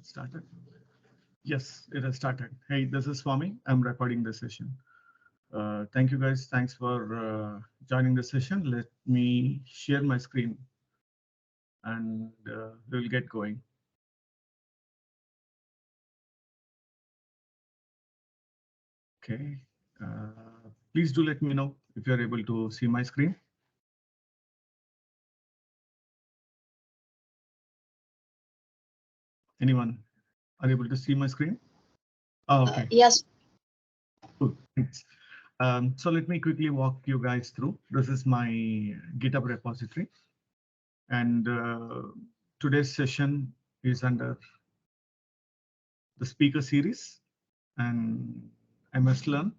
it started? Yes, it has started. Hey, this is Swami. I'm recording this session. Thank you guys. Thanks for joining the session. Let me share my screen and we'll get going. Okay. Please do let me know if you're able to see my screen. Anyone are able to see my screen? Oh, okay. Yes. Cool. Thanks. So let me quickly walk you guys through. This is my GitHub repository. And today's session is under the speaker series and MS Learn.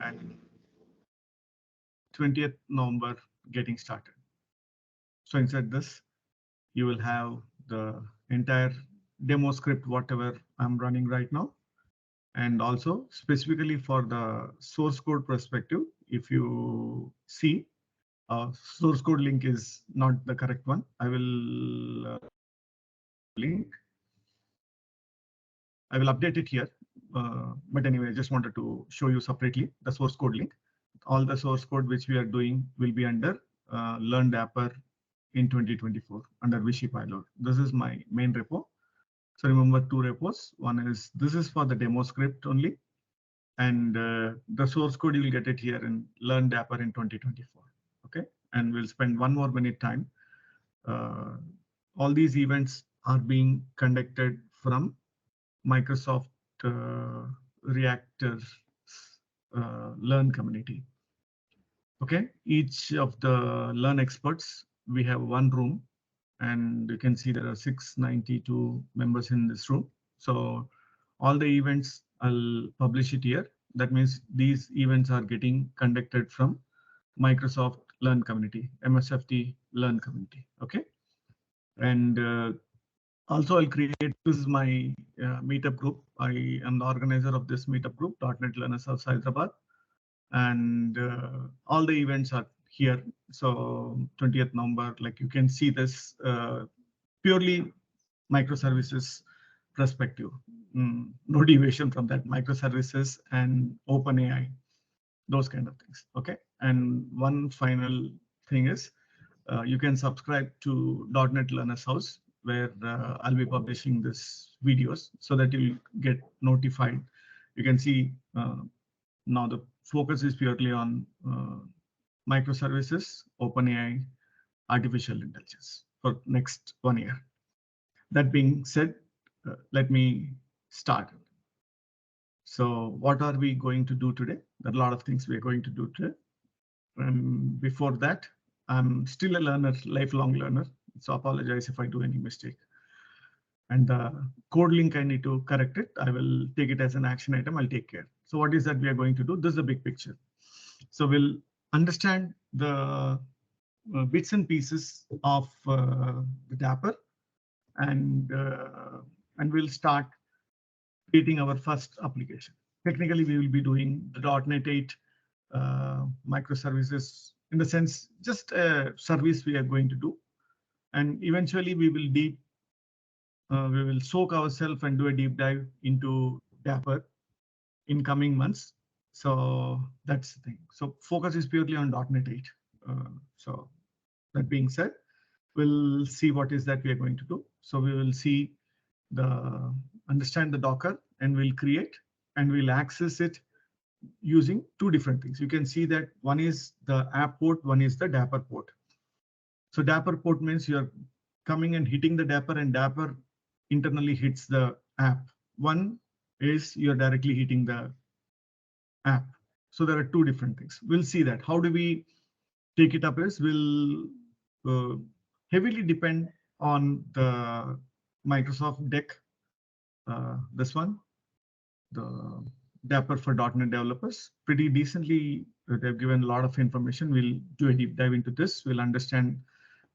And 20th November getting started. So inside this, you will have the entire demo script, whatever I'm running right now. And also specifically for the source code perspective, if you see source code link is not the correct one. I will link. I will update it here. But anyway, I just wanted to show you separately the source code link. All the source code which we are doing will be under Learn Dapper in 2024 under Vichy Pilot. This is my main repo. So remember two repos. One is this is for the demo script only. And the source code, you will get it here in Learn Dapper in 2024. Okay, and we'll spend 1 more minute time. All these events are being conducted from Microsoft Reactor Learn community. Okay, each of the Learn experts, we have one room, and you can see there are 692 members in this room. So all the events, I'll publish it here. That means these events are getting conducted from Microsoft Learn community, MSFT Learn community. Okay, and also I'll create, this is my meetup group. I am the organizer of this meetup group, .NET Learners of Hyderabad, and all the events are here. So 20th November, like you can see this purely microservices perspective, no deviation from that, microservices and OpenAI, those kind of things. Okay, and one final thing is you can subscribe to .NET Learners House, where I'll be publishing this videos so that you'll get notified. You can see now the focus is purely on microservices, OpenAI, artificial intelligence for next 1 year. That being said, let me start. So what are we going to do today? There are a lot of things we are going to do today. Before that, I'm still a learner, lifelong learner. So apologize if I do any mistake. And the code link, I need to correct it. I will take it as an action item. I'll take care. So what is that we are going to do? This is the big picture. So we'll understand the bits and pieces of the Dapper, and we'll start creating our first application. Technically, we will be doing the .NET 8 microservices, in the sense, just a service we are going to do. And eventually we will soak ourselves and do a deep dive into Dapper in coming months. So that's the thing. So focus is purely on .NET 8. So that being said, we'll see what is that we are going to do. So we will see understand the Docker, and we'll create and we'll access it using two different things. You can see that one is the app port, one is the Dapper port. So Dapper port means you're coming and hitting the Dapper, and Dapper internally hits the app. One is you're directly hitting the app. So there are two different things. We'll see that. How do we take it up is we'll heavily depend on the Microsoft deck. This one, the Dapper for .NET developers, pretty decently. They've given a lot of information. We'll do a deep dive into this. We'll understand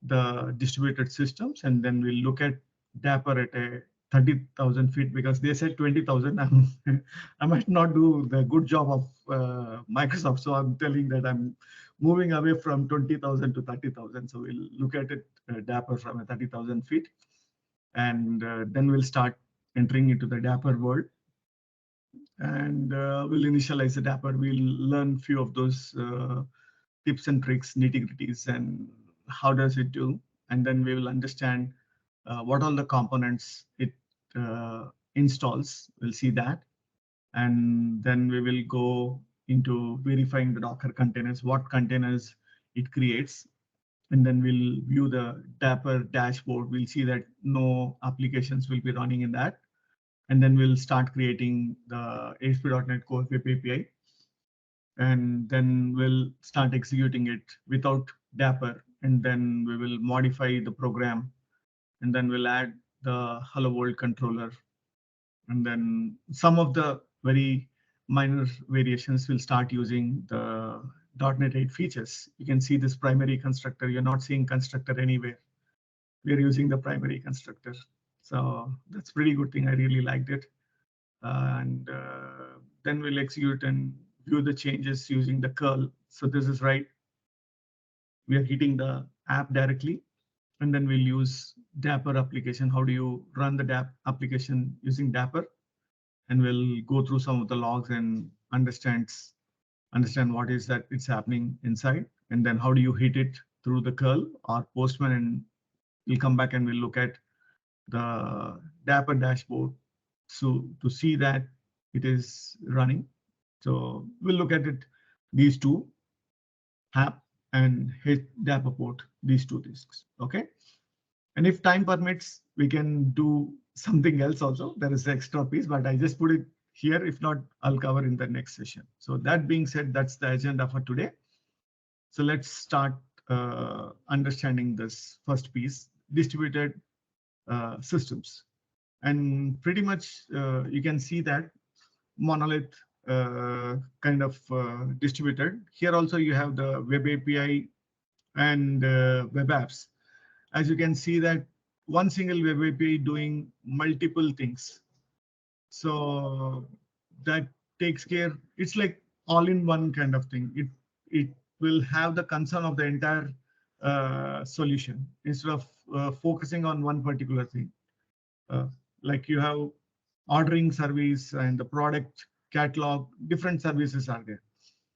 the distributed systems, and then we'll look at Dapper at a 30,000 feet, because they said 20,000. I might not do the good job of Microsoft, so I'm telling that I'm moving away from 20,000 to 30,000. So we'll look at it Dapper from a 30,000 feet. and then we'll start entering into the Dapper world, and we'll initialize the Dapper. We'll learn few of those tips and tricks, nitty-gritties, and how does it do, and then we will understand what all the components it installs. We'll see that, and then we will go into verifying the Docker containers, what containers it creates, and then we'll view the Dapper dashboard. We'll see that no applications will be running in that, and then we'll start creating the ASP.NET Core Web API, and then we'll start executing it without Dapper, and then we will modify the program, and then we'll add the Hello World controller, and then some of the very minor variations will start using the .NET 8 features. You can see this primary constructor. You're not seeing constructor anywhere. We're using the primary constructor. So that's a pretty good thing. I really liked it. And then we'll execute and view the changes using the curl. So this is right. We are hitting the app directly, and then we'll use Dapper application. How do you run the Dapper application using Dapper? And we'll go through some of the logs and understand what is that it's happening inside, and then how do you hit it through the curl or Postman, and we'll come back and we'll look at the Dapper dashboard so to see that it is running. So we'll look at it, these two, app and hit Dapper port, these two disks. Okay. And if time permits, we can do something else also. There is an extra piece, but I just put it here. If not, I'll cover in the next session. So that being said, that's the agenda for today. So let's start understanding this first piece, distributed systems. And pretty much you can see that monolith kind of distributed. Here also you have the web API and web apps. As you can see that one single web API doing multiple things. So that takes care, it's like all-in-one kind of thing. It will have the concern of the entire solution instead of focusing on one particular thing. Like you have ordering service and the product catalog, different services are there.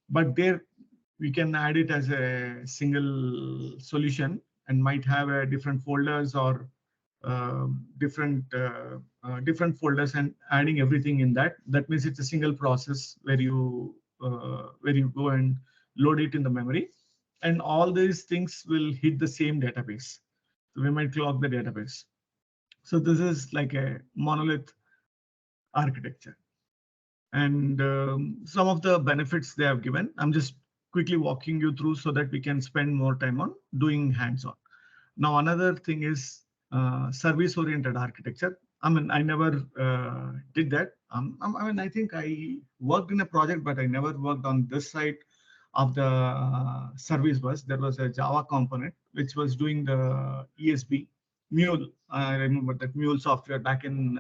But there we can add it as a single solution and might have a different folders or different folders and adding everything in that. That means it's a single process where you go and load it in the memory, and all these things will hit the same database. So we might clog the database. So this is like a monolith architecture. And some of the benefits they have given, I'm just quickly walking you through so that we can spend more time on doing hands-on. Now, another thing is service-oriented architecture. I mean, I never did that. I think I worked in a project, but I never worked on this side of the service bus. There was a Java component which was doing the ESB Mule. I remember that Mule software back in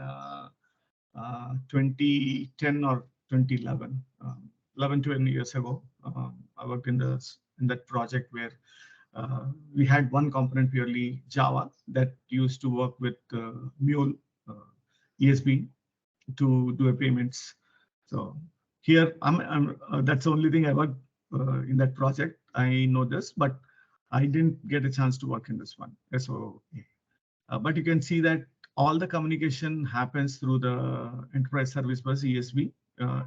2010 or 2011, 11-12 years ago. I worked in that project where we had one component purely Java that used to work with Mule ESB to do a payments. So here, that's the only thing I worked in that project. I know this, but I didn't get a chance to work in this one. So, but you can see that all the communication happens through the enterprise service bus ESB.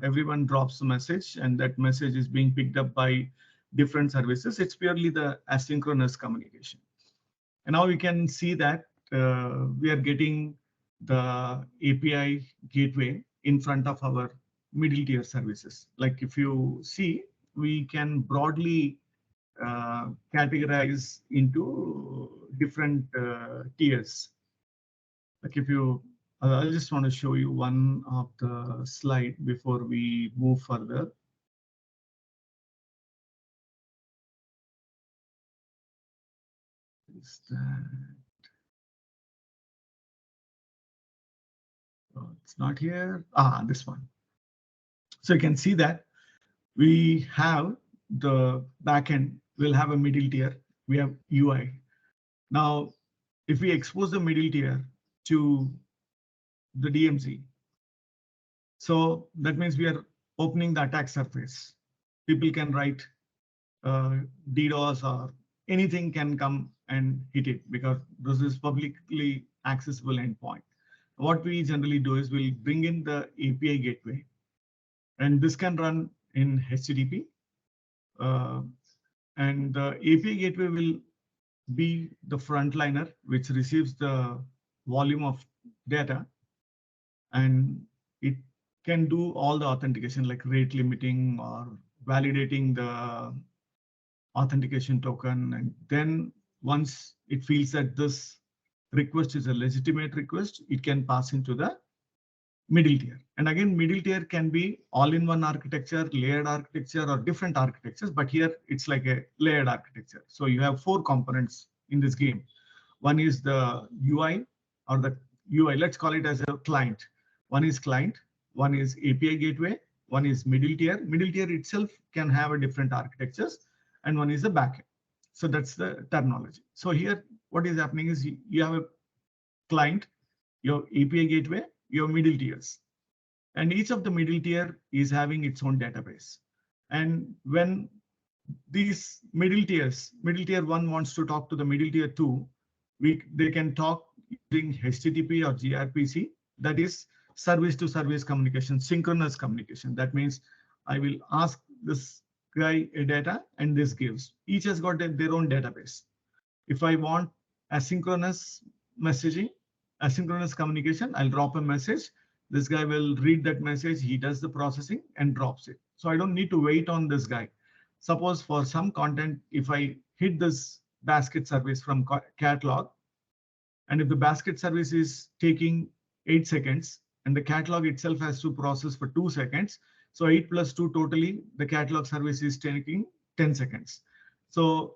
Everyone drops a message, and that message is being picked up by different services. It's purely the asynchronous communication. And now we can see that we are getting the API gateway in front of our middle tier services. Like if you see, we can broadly categorize into different tiers. Like if you, I just want to show you one of the slide before we move further. Is that? Oh, it's not here. This one. So you can see that we have the backend. We'll have a middle tier. We have UI. Now, if we expose the middle tier, to the DMZ. So that means we are opening the attack surface. People can write DDoS or anything can come and hit it because this is publicly accessible endpoint. What we generally do is we'll bring in the API gateway, and this can run in HTTP. And the API gateway will be the frontliner which receives the volume of data, and it can do all the authentication like rate limiting or validating the authentication token. And then once it feels that this request is a legitimate request, it can pass into the middle tier. And again, middle tier can be all-in-one architecture, layered architecture, or different architectures. But here it's like a layered architecture. So you have 4 components in this game. One is the UI or the UI, let's call it as a client. One is client, one is API gateway, one is middle tier. Middle tier itself can have a different architectures, and one is the backend. So that's the terminology. So here, what is happening is you have a client, your API gateway, your middle tiers, and each of the middle tier is having its own database. And when these middle tiers, middle tier 1 wants to talk to the middle tier 2, they can talk using HTTP or gRPC. That is service to service communication, synchronous communication. That means I will ask this guy a data and this gives. Each has got their own database. If I want asynchronous messaging, asynchronous communication, I'll drop a message. This guy will read that message, he does the processing and drops it. So I don't need to wait on this guy. Suppose for some content, if I hit this basket service from catalog, and if the basket service is taking 8 seconds and the catalog itself has to process for 2 seconds, so 8 plus 2 totally, the catalog service is taking 10 seconds. So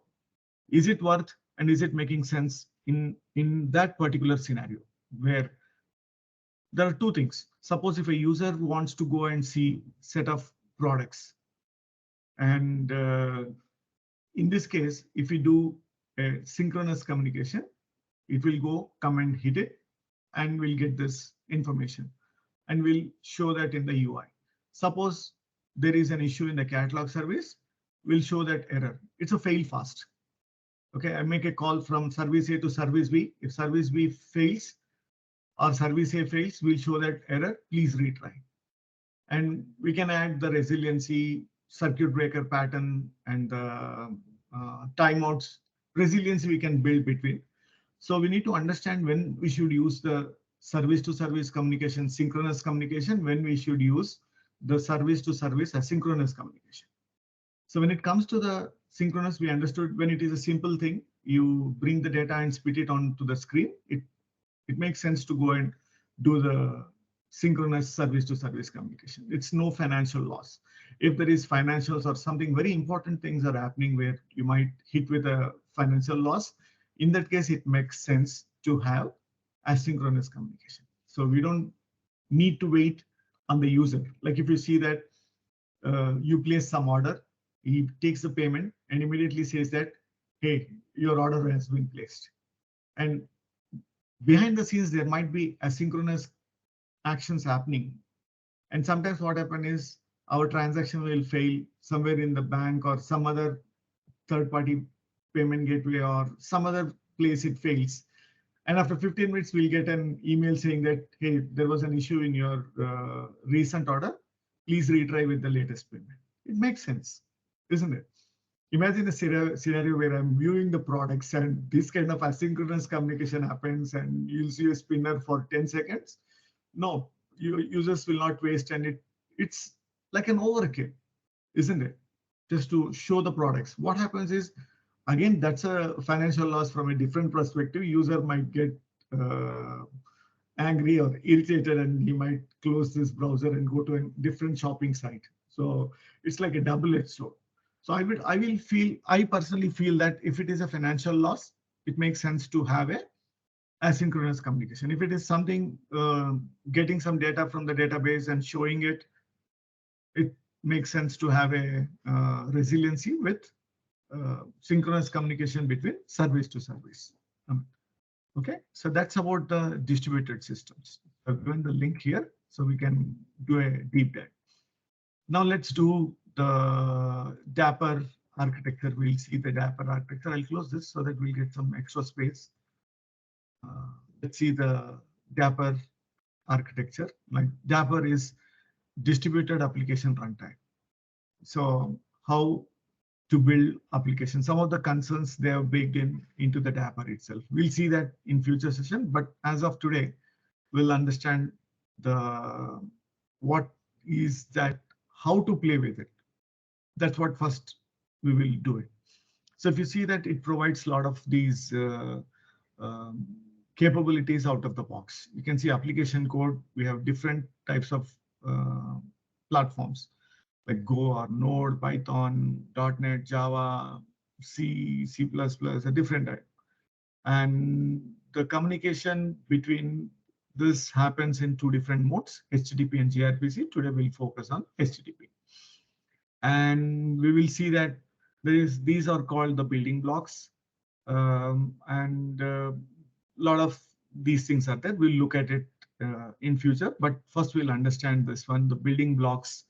is it worth and is it making sense in that particular scenario where there are 2 things? Suppose if a user wants to go and see set of products, and in this case, if we do a synchronous communication, it will come and hit it, and we'll get this information, and we'll show that in the UI. Suppose there is an issue in the catalog service, we'll show that error. It's a fail fast. Okay, I make a call from service A to service B. If service B fails or service A fails, we'll show that error, please retry. And we can add the resiliency, circuit breaker pattern, and timeouts. Resiliency we can build between. So we need to understand when we should use the service to service communication, synchronous communication, when we should use the service to service asynchronous communication. So when it comes to the synchronous, we understood when it is a simple thing, you bring the data and spit it onto the screen. It makes sense to go and do the synchronous service to service communication. It's no financial loss. If there is financials or something very important things are happening where you might hit with a financial loss, in that case, it makes sense to have asynchronous communication. So we don't need to wait on the user. Like if you see that you place some order, he takes the payment and immediately says that, hey, your order has been placed. And behind the scenes, there might be asynchronous actions happening. And sometimes what happens is our transaction will fail somewhere in the bank or some other third-party payment gateway or some other place it fails. And after 15 minutes, we'll get an email saying that, hey, there was an issue in your recent order. Please retry with the latest payment. It makes sense, isn't it? Imagine a scenario where I'm viewing the products and this kind of asynchronous communication happens and you'll see a spinner for 10 seconds. No, users will not waste, and it's like an overkill, isn't it? Just to show the products. What happens is, again, that's a financial loss from a different perspective. User might get angry or irritated, and he might close this browser and go to a different shopping site. So it's like a double-edged sword. So I personally feel that if it is a financial loss, it makes sense to have a asynchronous communication. If it is something getting some data from the database and showing it, it makes sense to have a resiliency with synchronous communication between service to service. Okay, so that's about the distributed systems. I've given the link here so we can do a deep dive. Now let's do the Dapper architecture. We'll see the Dapper architecture. I'll close this so that we'll get some extra space. Let's see the Dapper architecture. Like Dapper is distributed application runtime. So how to build applications. Some of the concerns they have baked into the Dapper itself. We'll see that in future session, but as of today, we'll understand the what is that, how to play with it. That's what first we will do it. So if you see that it provides a lot of these um, capabilities out of the box. You can see application code. We have different types of platforms like Go or Node, Python, .NET, Java, C, C++, a different type. And the communication between this happens in two different modes, HTTP and gRPC. Today we'll focus on HTTP. And we will see that these are called the building blocks. And a lot of these things are there. We'll look at it in future, but first we'll understand this one, the building blocks.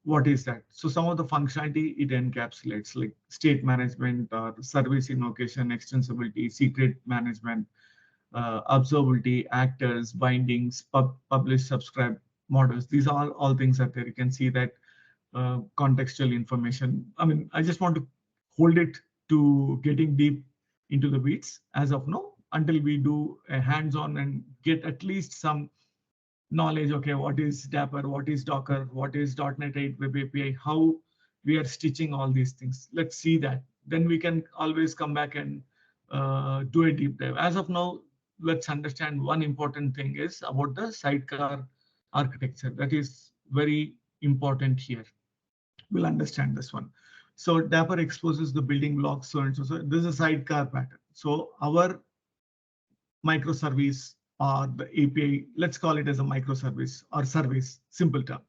What is that? So some of the functionality it encapsulates, like state management or service invocation, extensibility, secret management, observability, actors, bindings, publish, subscribe models. These are all things that there. You can see that contextual information. I mean, I just want to hold it to getting deep into the weeds as of now until we do a hands-on and get at least some knowledge. Okay, what is Dapper, what is Docker, what is .NET 8 Web API, how we are stitching all these things. Let's see that. Then we can always come back and do a deep dive. As of now, let's understand one important thing is about the sidecar architecture. That is very important here. We'll understand this one. So Dapper exposes the building blocks, so and so. So this is a sidecar pattern. So our microservice or the API, let's call it as a microservice or service, simple term.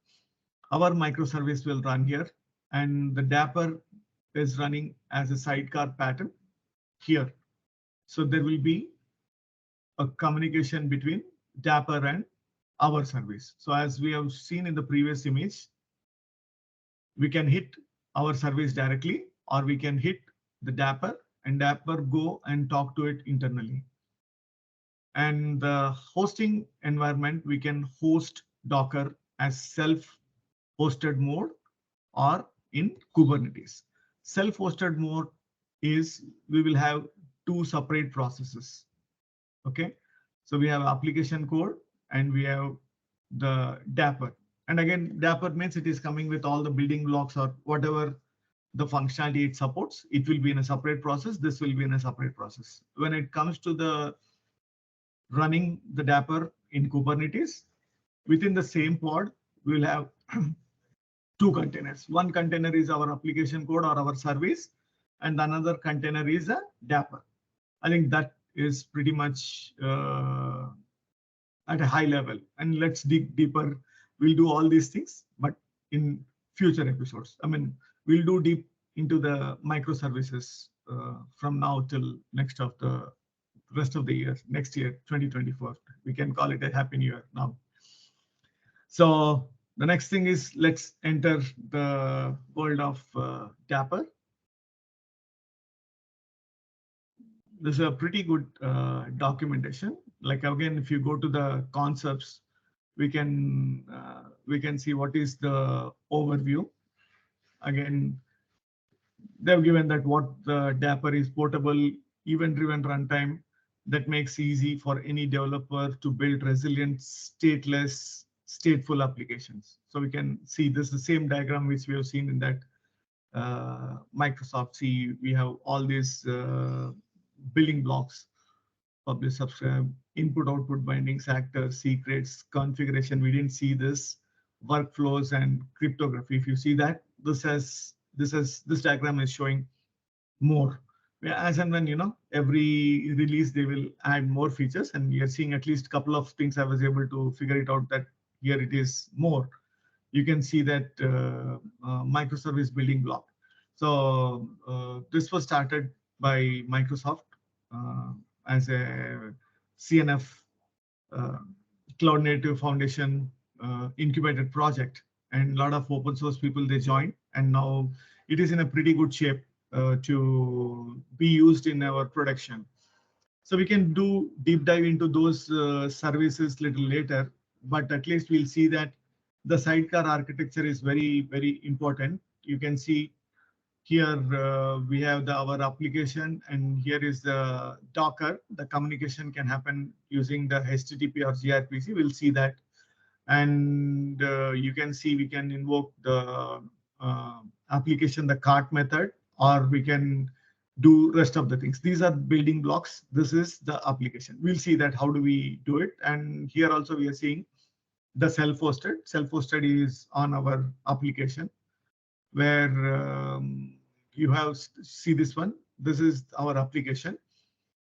Our microservice will run here, and the Dapper is running as a sidecar pattern here. So there will be a communication between Dapper and our service. So as we have seen in the previous image, we can hit our service directly, or we can hit the Dapper and Dapper go and talk to it internally. And the hosting environment, we can host Docker as self-hosted mode or in Kubernetes. Self-hosted mode is we will have two separate processes. Okay, so we have application code and we have the Dapper. And again, Dapper means it is coming with all the building blocks or whatever the functionality it supports. It will be in a separate process. This will be in a separate process. When it comes to the running the Dapper in Kubernetes, within the same pod, we'll have two containers. One container is our application code or our service, and another container is a Dapper. I think that is pretty much at a high level. And let's dig deeper. We'll do all these things, but in future episodes. I mean, we'll do deep into the microservices from now till next of the rest of the year, next year, 2024. We can call it a happy new year now. So the next thing is let's enter the world of Dapper. This is a pretty good documentation. Like again, if you go to the concepts, we can see what is the overview. Again, they've given that what the Dapper is portable, event-driven runtime that makes easy for any developer to build resilient, stateless, stateful applications. So we can see this is the same diagram which we have seen in that Microsoft C. We have all these building blocks: publish, subscribe, input, output, bindings, actors, secrets, configuration. We didn't see this, workflows and cryptography. If you see that, this diagram is showing more. As and when, every release they will add more features, and we are seeing at least a couple of things. I was able to figure it out that here it is more. You can see that microservice building block. So this was started by Microsoft. as a CNF Cloud Native Foundation incubated project, and a lot of open source people they joined, and now it is in a pretty good shape to be used in our production. So we can do deep dive into those services little later, but at least we'll see that the sidecar architecture is very, very important. You can see here we have our application, and here is the Docker. The communication can happen using the HTTP or gRPC. We'll see that. And you can see we can invoke the application, the cart method, or we can do rest of the things. These are building blocks. This is the application. We'll see that how do we do it. And here also we are seeing the self-hosted. Self-hosted is on our application, where you have see this one. This is our application.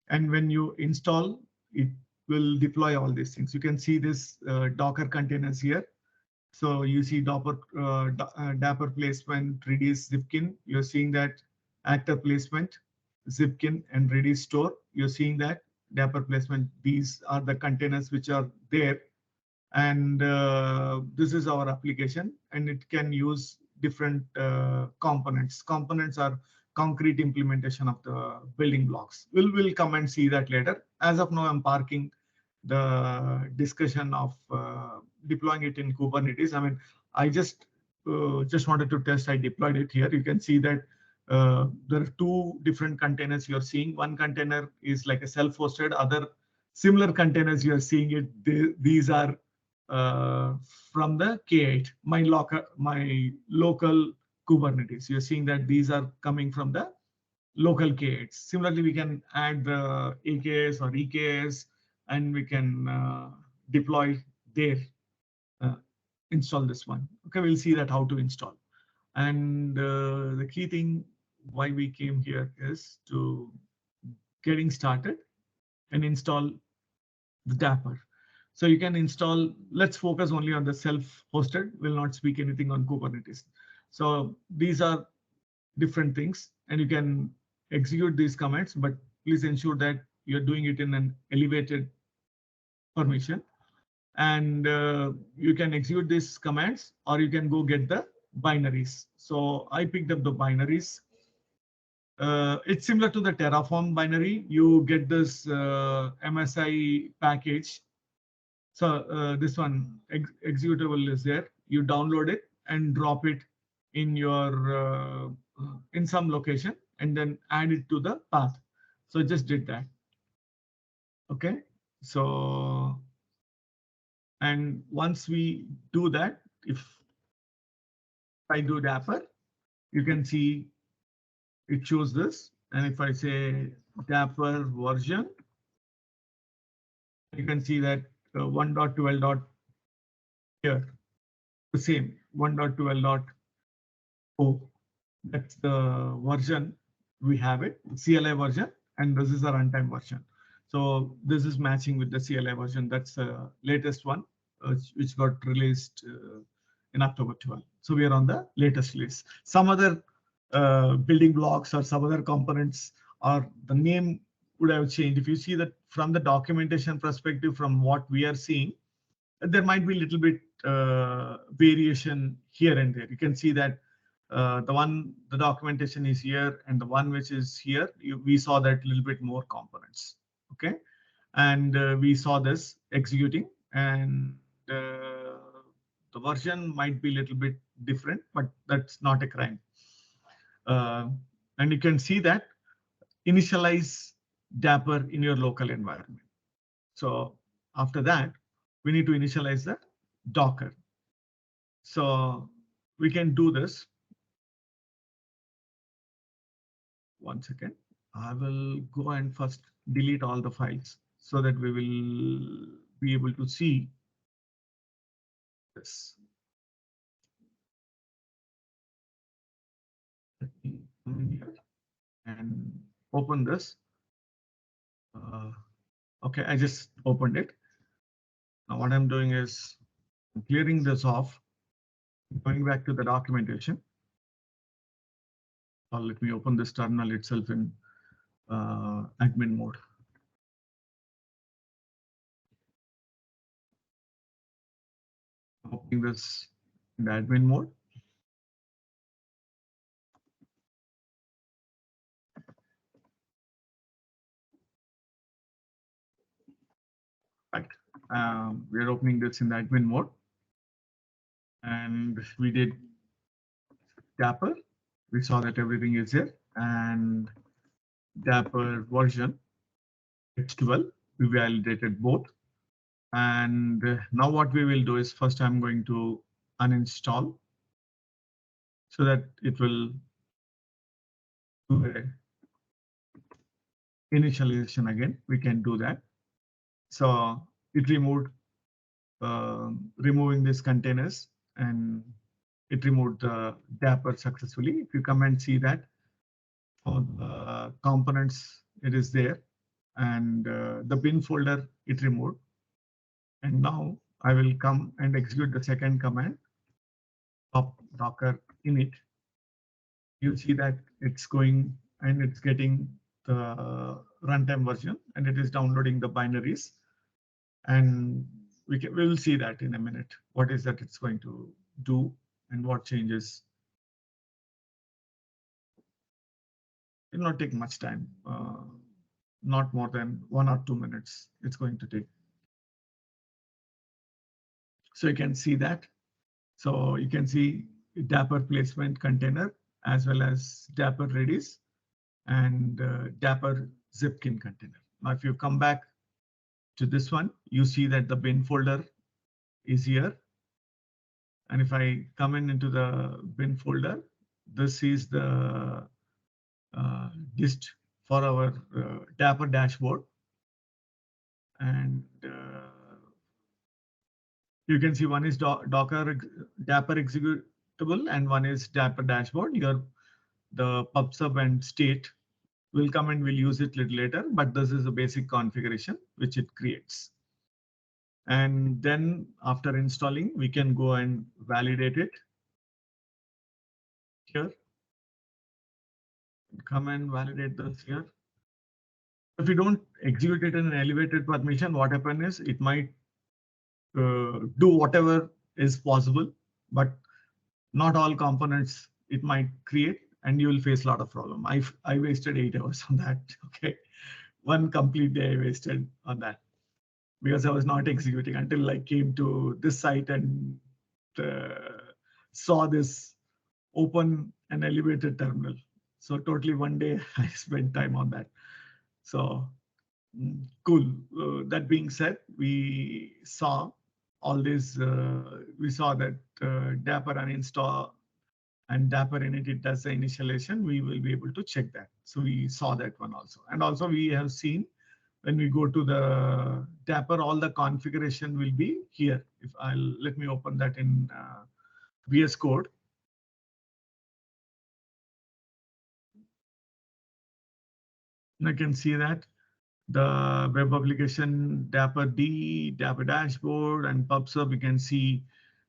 And when you install, it will deploy all these things. You can see this Docker containers here. So you see Dapper placement, Redis, Zipkin. You're seeing that actor placement, Zipkin, and Redis store. You're seeing that Dapper placement. These are the containers which are there. And this is our application, and it can use different components. Components are concrete implementation of the building blocks. We'll come and see that later. As of now, I'm parking the discussion of deploying it in Kubernetes. I mean, I just wanted to test. I deployed it here. You can see that there are two different containers you're seeing. One container is like a self-hosted. Other similar containers you're seeing it. These are from the K8, my local Kubernetes. You're seeing that these are coming from the local K8s. Similarly, we can add the AKS or EKS, and we can deploy there, install this one. Okay, we'll see that how to install. And the key thing why we came here is to getting started and install the Dapper. So you can install, let's focus only on the self-hosted. We'll not speak anything on Kubernetes. So these are different things, and you can execute these commands, but please ensure that you're doing it in an elevated permission. And you can execute these commands, or you can go get the binaries. So I picked up the binaries. It's similar to the Terraform binary. You get this MSI package. So this one executable is there. You download it and drop it in your in some location, and then add it to the path. So just did that. Okay. So and once we do that, if I do Dapper, you can see it shows this. And if I say Dapper version, you can see that 1.12. Here, the same 1.12.0. That's the version we have it, CLI version, and this is the runtime version. So this is matching with the CLI version. That's the latest one, which got released in October 12. So we are on the latest release. Some other building blocks or some other components or the name would have changed. If you see that from the documentation perspective, from what we are seeing, there might be a little bit variation here and there. You can see that the documentation is here, and the one which is here, we saw that a little bit more components. Okay, and we saw this executing, and the version might be a little bit different, but that's not a crime. And you can see that initialize Dapr in your local environment. So after that, we need to initialize the Docker. So we can do this. One second. I will go and first delete all the files so that we will be able to see this. Let me come in here and open this. Okay, I just opened it. Now what I'm doing is I'm clearing this off, going back to the documentation. Or let me open this terminal itself in admin mode. Opening this in the admin mode. Right. We are opening this in the admin mode. And we did Dapper. We saw that everything is here. And Dapper version H12. We validated both. And now what we will do is first I'm going to uninstall so that it will do a initialization again. We can do that. So it removed removing these containers and it removed the Dapper successfully. If you come and see that for the components, it is there, and the bin folder it removed. And now I will come and execute the second command, pop docker init. You see that it's going and it's getting the runtime version and it is downloading the binaries. And we'll see that in a minute. What is that it's going to do and what changes. It will not take much time, not more than 1 or 2 minutes. It's going to take. So you can see that. So you can see Dapper placement container as well as Dapper Redis and Dapper Zipkin container. Now, if you come back to this one, you see that the bin folder is here. And if I come into the bin folder, this is the dist for our Dapper dashboard. And you can see one is Docker Dapper executable and one is Dapper dashboard. Here, the pub sub and state will come and we'll use it a little later, but this is a basic configuration which it creates. And then after installing, we can go and validate it here. Come and validate this here. If you don't execute it in an elevated permission, what happens is it might do whatever is possible, but not all components it might create, and you will face a lot of problem. I wasted 8 hours on that. Okay, one complete day I wasted on that because I was not executing until I came to this site and saw this open an elevated terminal. So totally one day I spent time on that. So cool. That being said, we saw all this. We saw that Dapper uninstall and Dapper init, it does the initialization. We will be able to check that. So we saw that one also. And also we have seen when we go to the Dapper, all the configuration will be here. If let me open that in VS Code. And I can see that the web application Dapper D, Dapper dashboard, and PubSub. You can see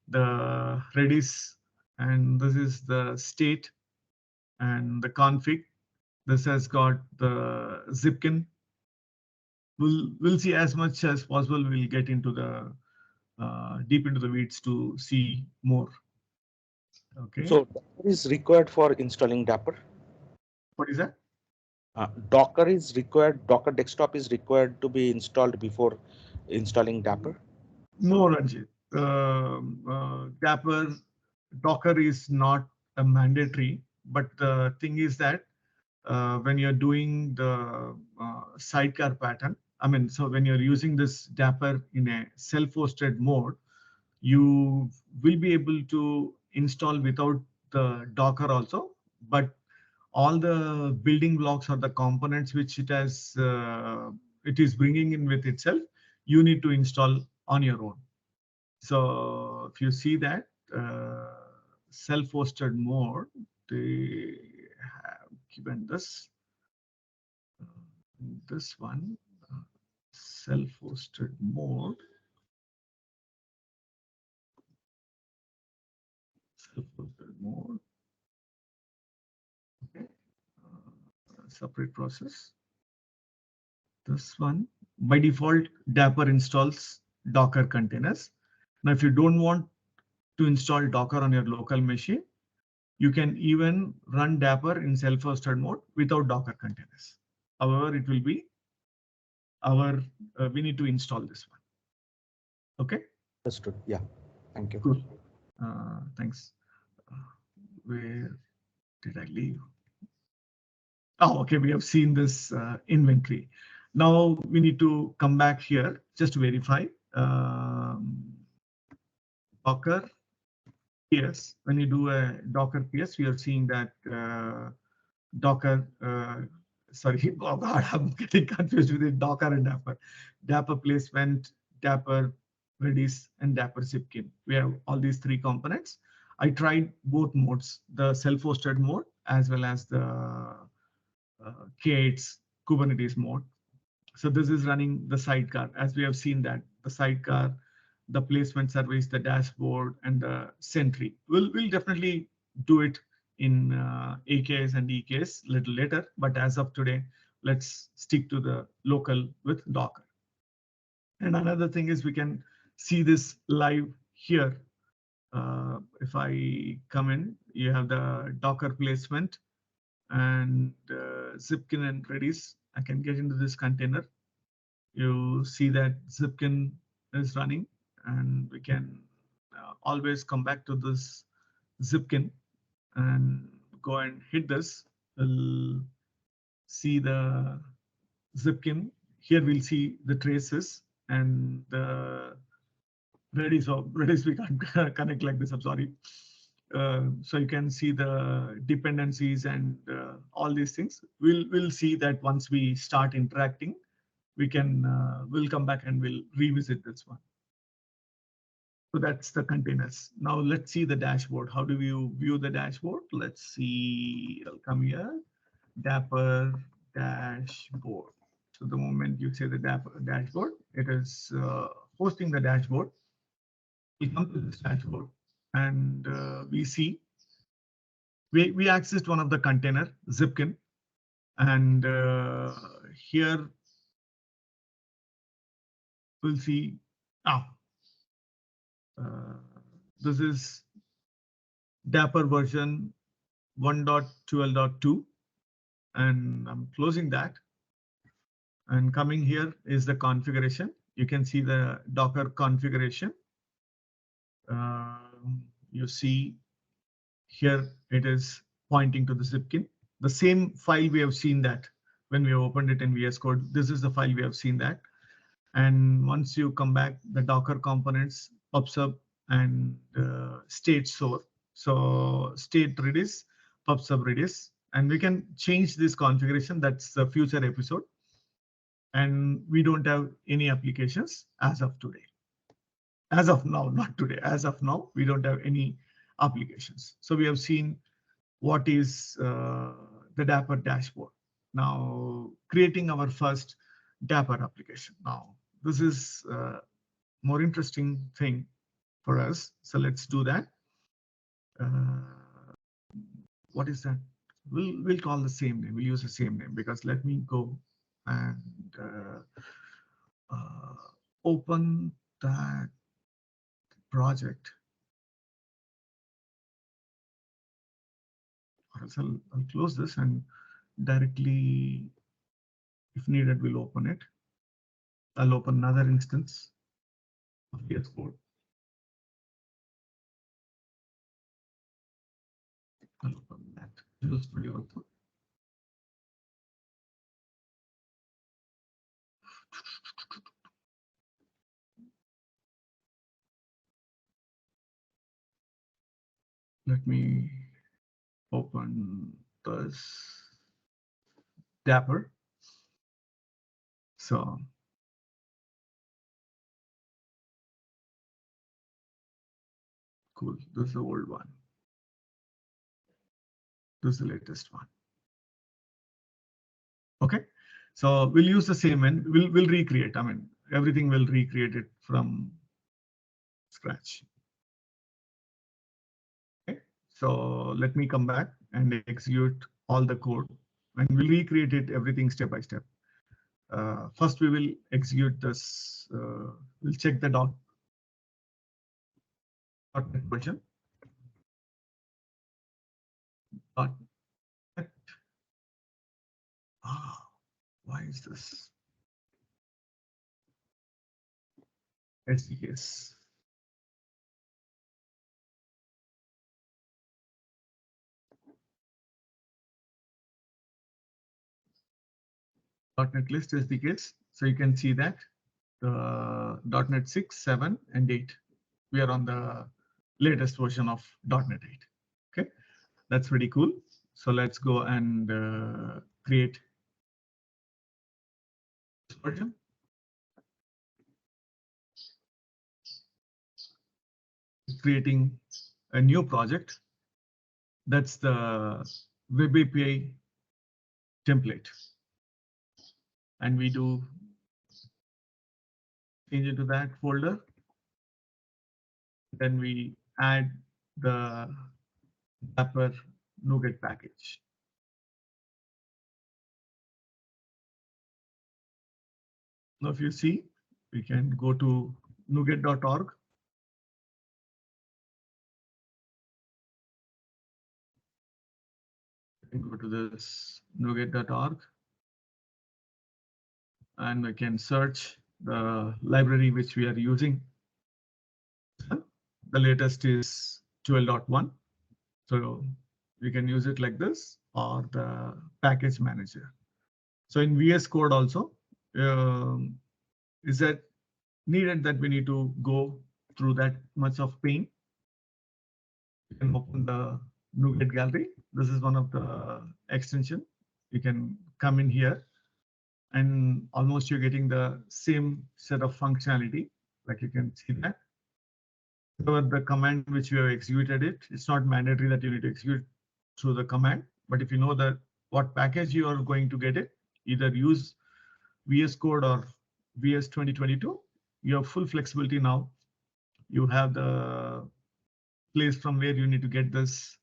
the Redis, and this is the state and the config. This has got the Zipkin. We'll see as much as possible. We'll get into the deep into the weeds to see more. Okay. So Docker is required for installing Dapper. What is that? Docker is required. Docker desktop is required to be installed before installing Dapper. No, Ranjit. Dapper Docker is not a mandatory, but the thing is that when you're doing the sidecar pattern, I mean, so when you're using this Dapper in a self-hosted mode, you will be able to install without the Docker also, but all the building blocks or the components which it has, it is bringing in with itself, you need to install on your own. So if you see that self-hosted mode, they have given this one self-hosted mode. Self-hosted mode. Okay. Separate process. This one by default Dapper installs Docker containers. Now, if you don't want to install Docker on your local machine. You can even run Dapper in self-hosted mode without Docker containers. However, it will be we need to install this one. Okay. Understood. Yeah. Thank you. Cool. Thanks. Where did I leave? Oh, okay. We have seen this inventory. Now we need to come back here just to verify. Docker PS. When you do a Docker PS, we are seeing that Docker. Sorry, oh God, I'm getting confused with it. Docker and Dapper. Dapper placement, Dapper Redis, and Dapper Zipkin. We have all these three components. I tried both modes, the self-hosted mode as well as the K8's Kubernetes mode. So this is running the sidecar, as we have seen that the sidecar, the placement service, the dashboard, and the Sentry. We'll definitely do it in AKS and EKS a little later, but as of today, let's stick to the local with Docker. And another thing is we can see this live here. If I come in, you have the Docker placement and Zipkin and Redis. I can get into this container. You see that Zipkin is running, and we can always come back to this Zipkin and go and hit this. We'll see the Zipkin. Here we'll see the traces and the Redis. So Redis we can't connect like this. I'm sorry. So you can see the dependencies and all these things. We'll see that once we start interacting, we'll come back and we'll revisit this one. So that's the containers. Now let's see the dashboard. How do you view the dashboard? Let's see. I'll come here. Dapper dashboard. So the moment you say the Dapper dashboard, it is hosting the dashboard. We come to this dashboard and we see we accessed one of the container, Zipkin, and here we'll see. This is Dapper version 1.12.2, and I'm closing that. And coming here is the configuration. You can see the Docker configuration. You see here it is pointing to the Zipkin. The same file we have seen that when we opened it in VS Code. This is the file we have seen that. And once you come back, the Docker components pops up and state source. So state Redis, pops up Redis, and we can change this configuration. That's the future episode. And we don't have any applications as of today. As of now, not today. As of now, we don't have any applications. So we have seen what is the Dapper dashboard. Now creating our first Dapper application. Now this is more interesting thing for us. So let's do that. What is that? We'll call the same name. We'll use the same name because let me go and open that project. Or else I'll close this and directly, if needed, we'll open it. I'll open another instance of VS Code. I'll open that Visual Studio also. Let me open this Dapper. So cool. This is the old one. This is the latest one. Okay. So we'll use the same and we'll recreate. I mean, everything will recreate it from scratch. Okay. So let me come back and execute all the code and we'll recreate it everything step by step. First, we will execute this. We'll check the .NET version. .NET. Why is this? SDKs. .NET list SDKs. So you can see that the .NET 6, 7, and 8. We are on the latest version of .NET 8. Okay, that's pretty cool. So let's go and create this version. Creating a new project. That's the Web API template. And we do change into that folder. Then we add the Dapper NuGet package. Now, if you see, we can go to nuget.org. Go to this nuget.org. And we can search the library which we are using. The latest is 12.1. So we can use it like this or the package manager. So in VS Code also, is that needed that we need to go through that much of pain? You can open the NuGet gallery. This is one of the extension. You can come in here and almost you're getting the same set of functionality. Like you can see that. The command which you have executed it's not mandatory that you need to execute through the command, but if you know that what package you are going to get it, either use VS Code or VS 2022, you have full flexibility now. You have the place from where you need to get this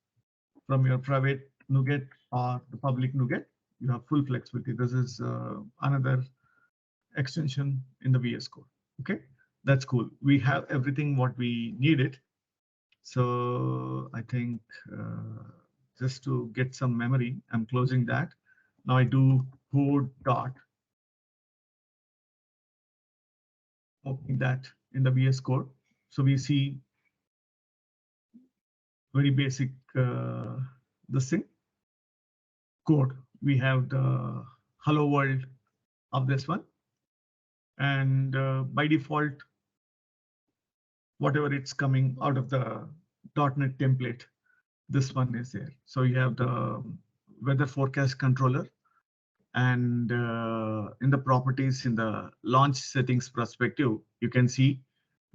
from your private NuGet or the public NuGet. You have full flexibility. This is another extension in the VS Code. Okay, that's cool. We have everything what we needed. So I think just to get some memory, I'm closing that. Now I do code dot. Opening that in the VS Code. So we see very basic this thing code. We have the hello world of this one. And by default, whatever it's coming out of the .NET template, this one is there. So you have the weather forecast controller. And in the properties in the launch settings perspective, you can see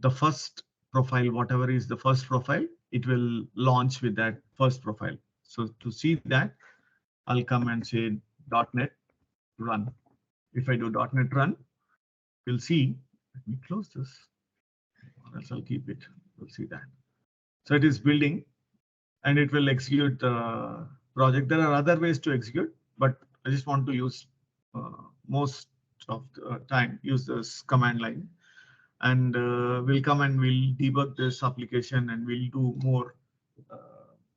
the first profile, whatever is the first profile, it will launch with that first profile. So to see that, I'll come and say .NET run. If I do .NET run, you'll see, let me close this, or else I'll keep it. We'll see that. So it is building and it will execute the project. There are other ways to execute, but I just want to use most of the time, use this command line. And we'll come and we'll debug this application and we'll do more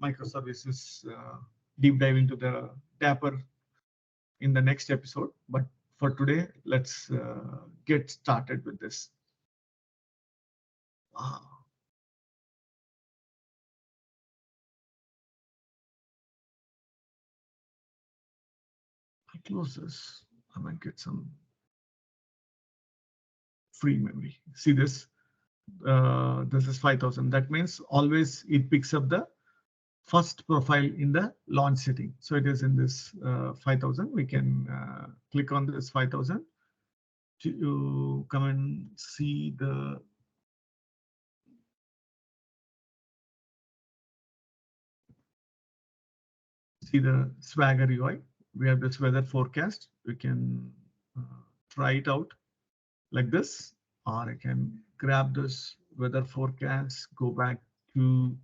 microservices deep dive into the Dapper in the next episode. But for today, let's get started with this. Wow. I close this. I might get some free memory. See this? This is 5000. That means always it picks up the first profile in the launch setting. So it is in this 5000. We can click on this 5000 to come and see the Swagger UI. We have this weather forecast. We can try it out like this, or I can grab this weather forecast, go back to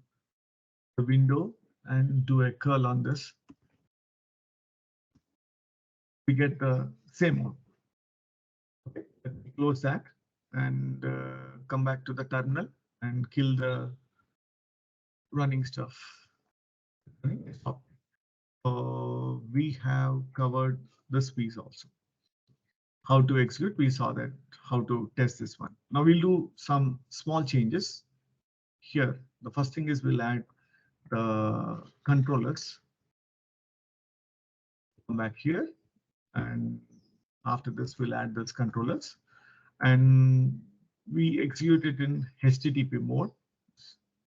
the window and do a curl on this. We get the same one. Okay, let me close that and come back to the terminal and kill the running stuff. Stop. We have covered this piece also. How to execute, we saw that. How to test this one. Now we'll do some small changes here. The first thing is we'll add the controllers. Come back here, and after this we'll add those controllers, and we execute it in HTTP mode.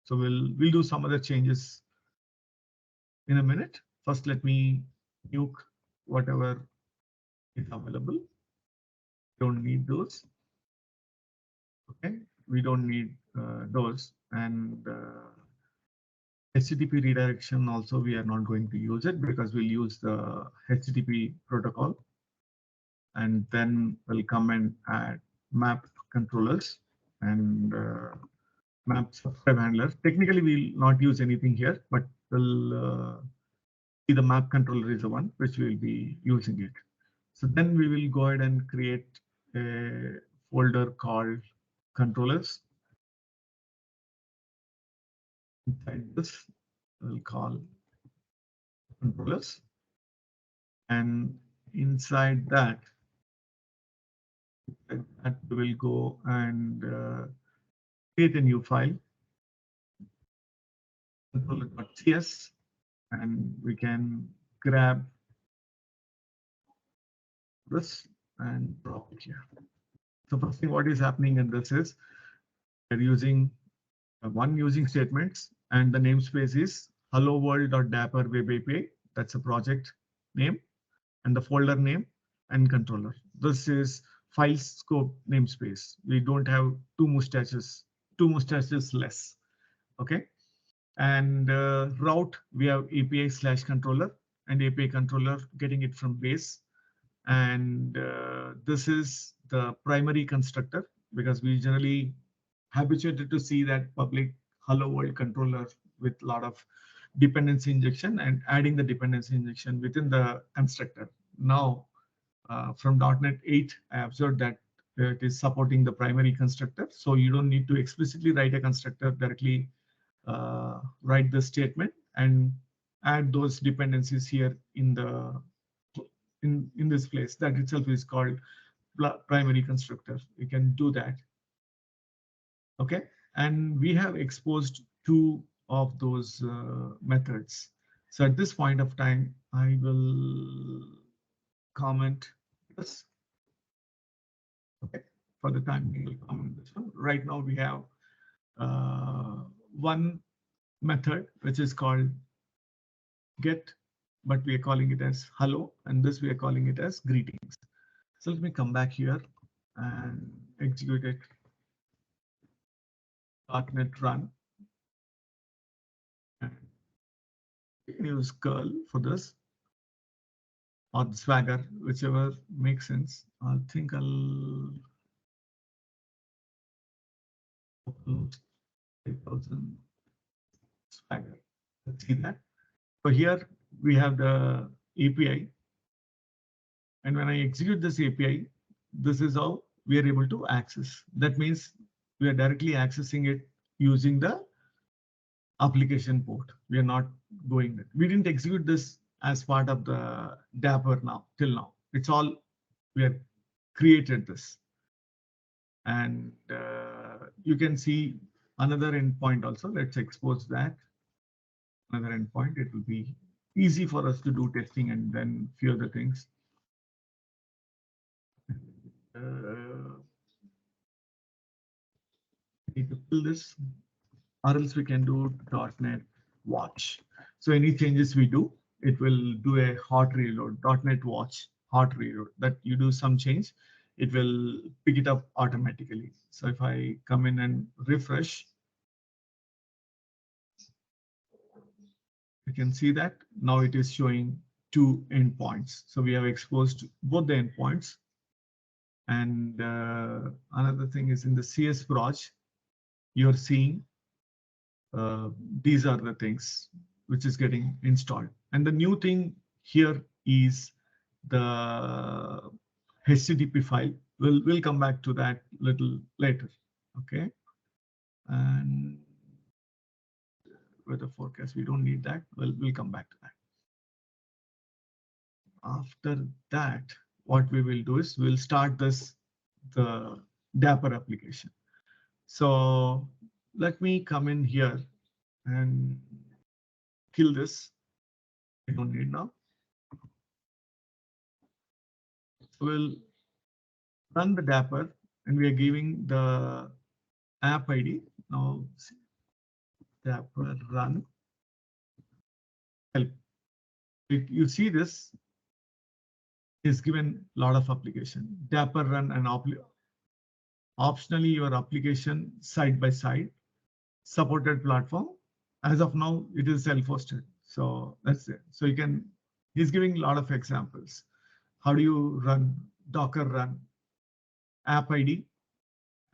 So we'll do some other changes in a minute. First, let me nuke whatever is available. Don't need those. Okay, we don't need those, and HTTP redirection also we are not going to use it because we'll use the HTTP protocol, and then we'll come and add map controllers and map subscribe handler. Technically, we'll not use anything here, but we'll see the map controller is the one which we'll be using it. So then we will go ahead and create a folder called controllers. Inside this, we'll call controllers, and inside that we will go and create a new file, controller.cs, and we can grab this and drop it here. So first thing what is happening in this is we're using one using statements, and the namespace is hello world.dapr web API. That's a project name, and the folder name and controller. This is file scope namespace. We don't have two mustaches less. Okay. And route, we have API/controller and API controller getting it from base. And this is the primary constructor, because we generally habituated to see that public hello world controller with a lot of dependency injection and adding the dependency injection within the constructor. Now, from .NET 8, I observed that it is supporting the primary constructor. So you don't need to explicitly write a constructor directly, write the statement and add those dependencies here in the in this place. That itself is called primary constructor. You can do that. Okay, and we have exposed two of those methods. So at this point of time, I will comment this. Okay, for the time being, we'll comment this one. Right now we have one method which is called get, but we are calling it as hello, and this we are calling it as greetings. So let me come back here and execute it. .NET run. And you can use curl for this, or the Swagger, whichever makes sense. I think I'll 8,000 Swagger. Let's see that. So here we have the API, and when I execute this API, this is how we are able to access. That means we are directly accessing it using the application port. We are not going there. We didn't execute this as part of the Dapper now, till now. It's all we have created this. And you can see another endpoint also. Let's expose that. Another endpoint. It will be easy for us to do testing and then few other things. Need to fill this, or else we can do .NET watch. So any changes we do, it will do a hot reload. .NET watch hot reload. That you do some change, it will pick it up automatically. So if I come in and refresh, you can see that now it is showing two endpoints. So we have exposed both the endpoints. And another thing is in the CS proj, you're seeing these are the things which is getting installed. And the new thing here is the HTTP file. We'll come back to that little later. Okay. And weather forecast. We don't need that. We'll come back to that. After that, what we will do is we'll start the Dapper application. So let me come in here and kill this. We don't need now. So we'll run the Dapper, and we are giving the app ID. Now Dapper run help. You see this is given a lot of application. Dapper run and optionally your application side by side supported platform. As of now, it is self-hosted. So that's it. So you can, he's giving a lot of examples. How do you run Docker run app ID?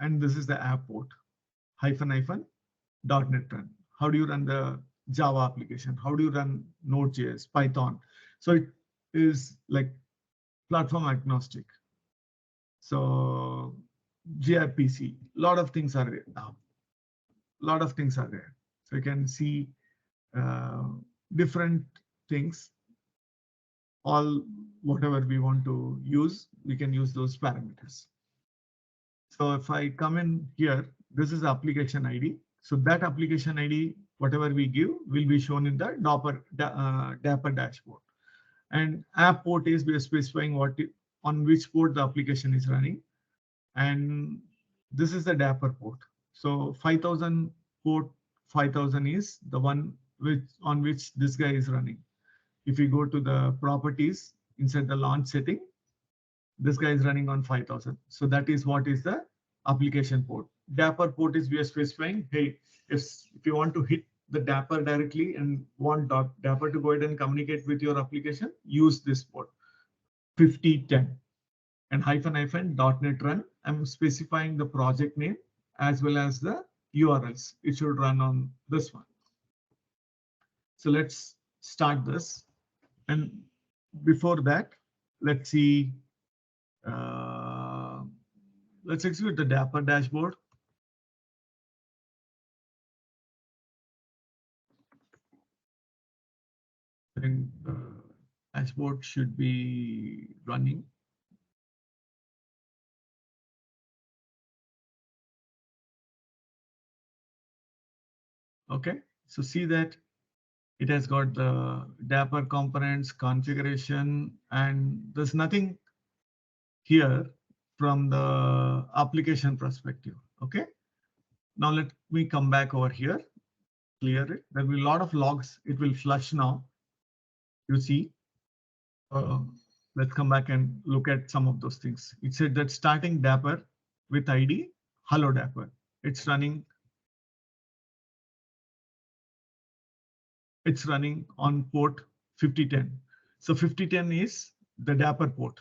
And this is the app port --.NET run. How do you run the Java application? How do you run Node.js, Python? So it is like platform agnostic. So gRPC, a lot of things are there now. A lot of things are there. So you can see different things. All whatever we want to use, we can use those parameters. So if I come in here, this is application ID. So that application ID, whatever we give, will be shown in the Dapper dashboard. And app port is we are specifying on which port the application is running. And this is the Dapper port. So 5000 port 5000 is the one on which this guy is running. If you go to the properties inside the launch setting, this guy is running on 5000. So that is what is the application port. Dapper port is we are specifying, hey, if you want to hit the Dapper directly and want Dapper to go ahead and communicate with your application, use this port 5010 and --.NET run. I'm specifying the project name as well as the URLs. It should run on this one. So let's start this. And before that, let's see. Let's execute the Dapper dashboard. I think the dashboard should be running. Okay, so see that it has got the Dapper components, configuration, and there's nothing here from the application perspective. Okay, now let me come back over here, clear it. There will be a lot of logs. It will flush now. You see, let's come back and look at some of those things. It said that starting Dapper with ID, hello Dapper. It's running on port 5010. So 5010 is the Dapper port.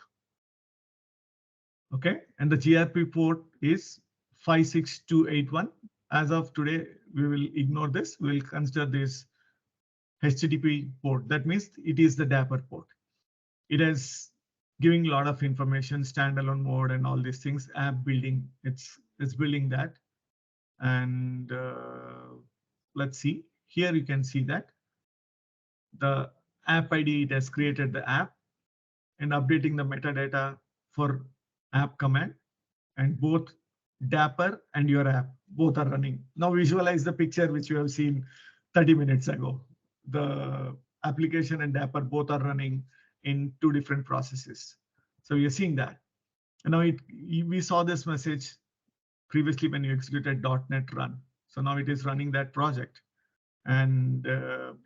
Okay, and the gRPC port is 56281. As of today, we will ignore this. We will consider this HTTP port. That means it is the Dapper port. It is giving a lot of information, standalone mode and all these things, app building. It's building that. And let's see, here you can see that the app ID, it has created the app and updating the metadata for app command, and both Dapper and your app both are running. Now visualize the picture which you have seen 30 minutes ago. The application and Dapper both are running in two different processes. So you're seeing that. And now we saw this message previously when you executed .NET run. So now it is running that project, and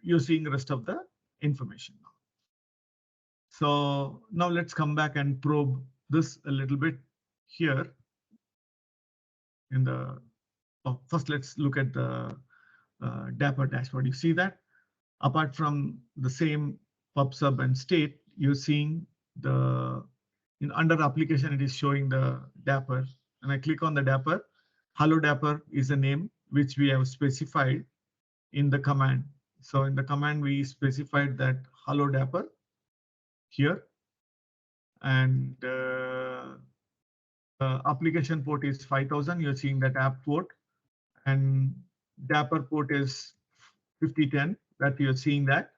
you're seeing the rest of the information now. So now let's come back and probe this a little bit here. In the first, let's look at the Dapper dashboard. You see that apart from the same pub sub and state, you're seeing under application, it is showing the Dapper. And I click on the Dapper. Hello Dapper is a name which we have specified in the command. So in the command, we specified that hello Dapper here, and application port is 5000. You're seeing that app port, and Dapper port is 5010 that you're seeing that.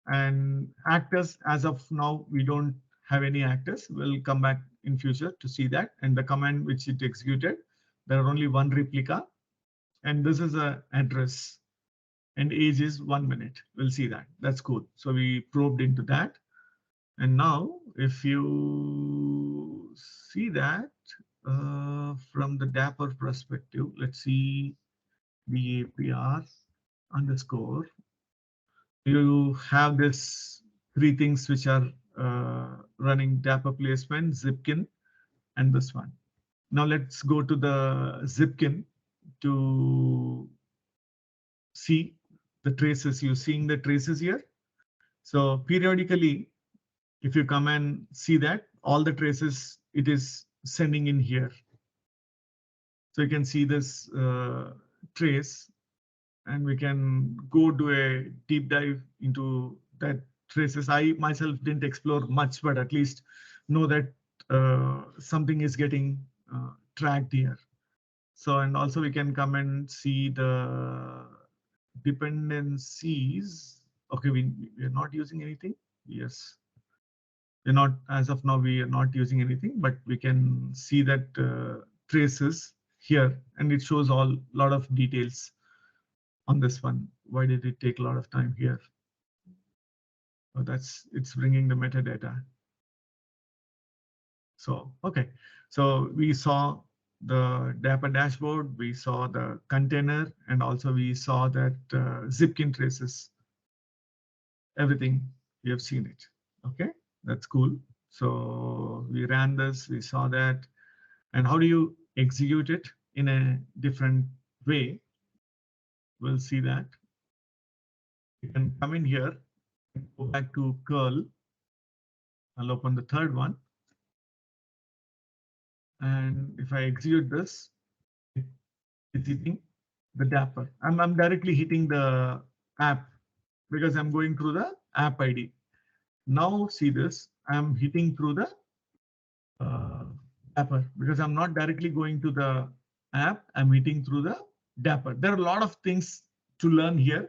And actors, as of now, we don't have any actors. We'll come back in future to see that. And the command which it executed, there are only one replica. And this is a address and age is 1 minute. We'll see that. That's cool. So we probed into that. And now if you see that from the Dapper perspective, let's see the APR underscore. You have this three things which are running Dapper placement, Zipkin, and this one. Now let's go to the Zipkin to see the traces. You're seeing the traces here. So periodically, if you come and see that, all the traces it is sending in here. So you can see this trace, and we can go do a deep dive into that traces. I myself didn't explore much, but at least know that something is getting tracked here. So, and also we can come and see the dependencies. Okay, we are not using anything. Yes. We're not, as of now, we are not using anything, but we can see that traces here, and it shows all lot of details on this one. Why did it take a lot of time here? Oh, it's bringing the metadata. So, okay. So we saw the Dapper dashboard, we saw the container, and also we saw that Zipkin traces. Everything, we have seen it. Okay, that's cool. So we ran this, we saw that. And how do you execute it in a different way? We'll see that. You can come in here and go back to curl. I'll open the third one. And if I execute this, it's hitting the Dapper. I'm directly hitting the app because I'm going through the app ID. Now see this, I'm hitting through the Dapper because I'm not directly going to the app, I'm hitting through the Dapper. There are a lot of things to learn here.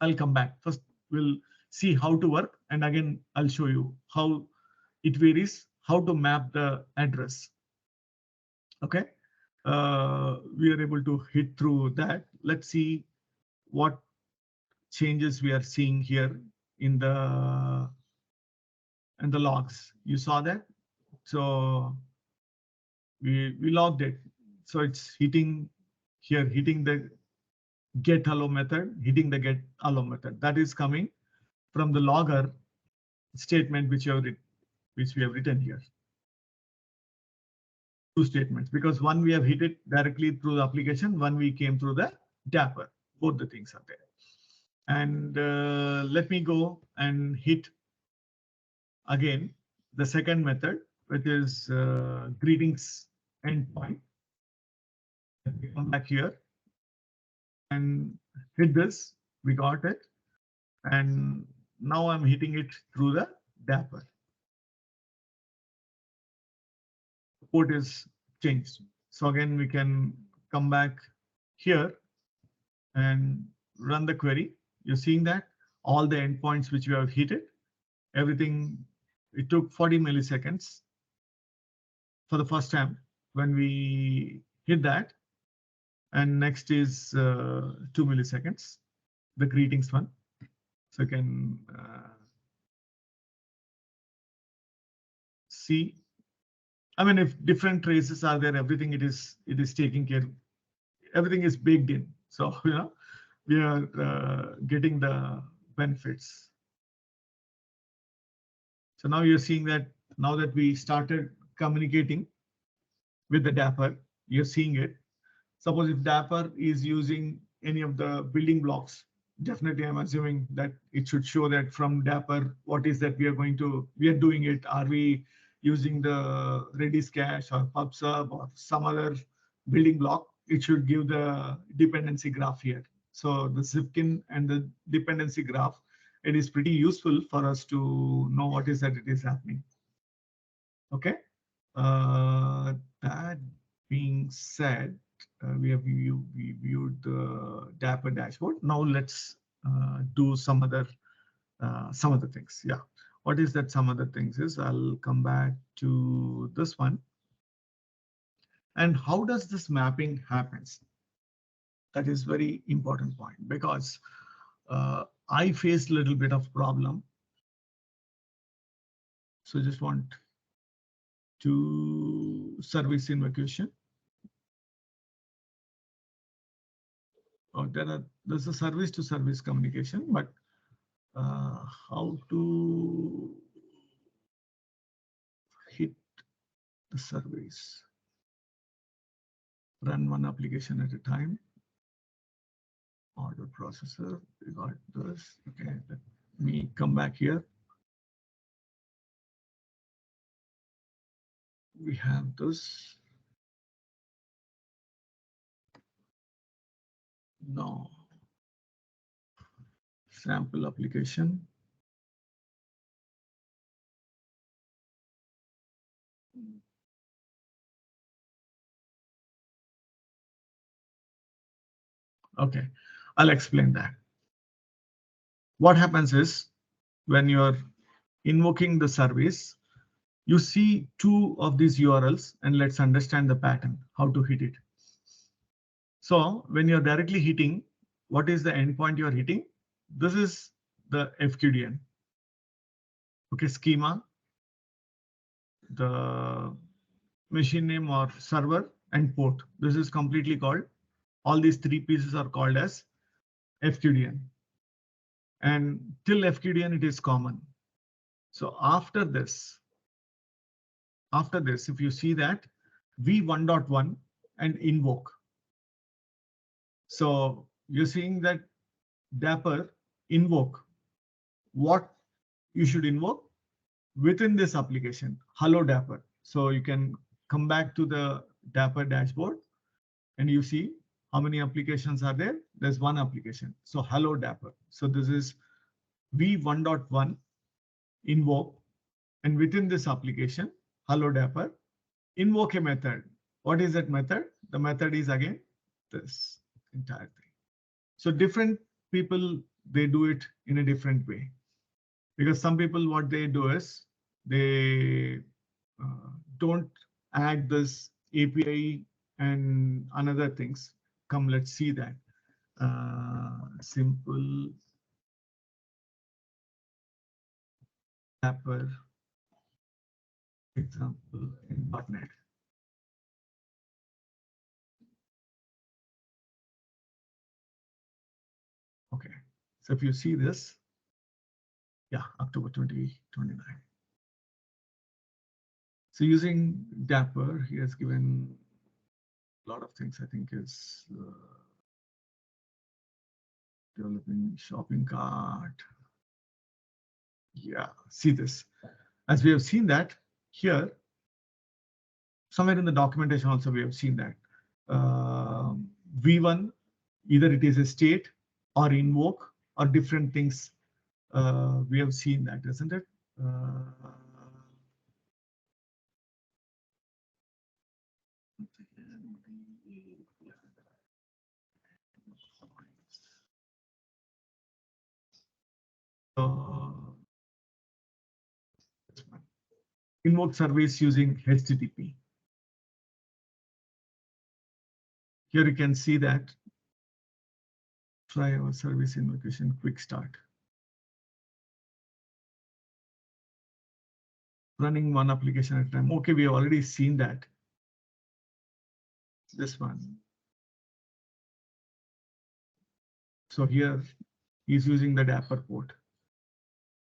I'll come back. First, we'll see how to work, and again, I'll show you how it varies, how to map the address. Okay, we are able to hit through that. Let's see what changes we are seeing here in the logs. You saw that, so we logged it. So it's hitting here, hitting the get hello method, hitting the get hello method. That is coming from the logger statement which we have written here. Two statements, because one we have hit it directly through the application, one we came through the Dapper. Both the things are there. And let me go and hit again the second method, which is greetings endpoint. Let me come back here and hit this. We got it. And now I'm hitting it through the Dapper. Port is changed. So again, we can come back here and run the query. You're seeing that all the endpoints which we have hit it, everything, it took 40 milliseconds for the first time when we hit that. And next is 2 milliseconds, the greetings one. So you can see. I mean, if different traces are there, everything it is taking care. Everything is baked in. So we are getting the benefits. So now you're seeing that now that we started communicating with the Dapper, you're seeing it. Suppose if Dapper is using any of the building blocks, definitely I'm assuming that it should show that from Dapper, what is that we are doing it. Are we using the Redis cache or PubSub or some other building block? It should give the dependency graph here. So the Zipkin and the dependency graph, it is pretty useful for us to know what is that it is happening. Okay. That being said, we viewed the Dapper dashboard. Now let's do some other things. Yeah. What is that some other things is, I'll come back to this one. And how does this mapping happens? That is very important point, because I faced a little bit of problem. So just want to service invocation. There's a service to service communication, but how to hit the service? Run one application at a time. Order processor, we got this. Okay, let me come back here. We have this. No. Sample application. Okay, I'll explain that. What happens is, when you're invoking the service, you see two of these URLs, and let's understand the pattern, how to hit it. So when you're directly hitting, what is the endpoint you're hitting? This is the FQDN. Okay, schema, the machine name or server, and port. This is completely called, all these three pieces are called as FQDN. And till FQDN, it is common. So after this, if you see that v1.1 and invoke. So you're seeing that Dapper invoke. What you should invoke within this application, hello Dapper. So you can come back to the Dapper dashboard and you see how many applications are there. There's one application. So hello Dapper. So this is v1.1 invoke, and within this application, hello Dapper, invoke a method. What is that method? The method is again this entire thing. So different people, they do it in a different way, because some people, what they do is they don't add this API and another things. Come, let's see that. Simple Dapper example in .NET. Okay, so if you see this, yeah, October 2029. So using Dapper, he has given a lot of things. I think is developing shopping cart. Yeah, see this. As we have seen that here, somewhere in the documentation also we have seen that V1, either it is a state or invoke or different things. We have seen that, isn't it? Invoke service using HTTP. Here you can see that. Try our service invocation quick start. Running one application at a time. Okay, we have already seen that. This one. So here he's using the Dapper port.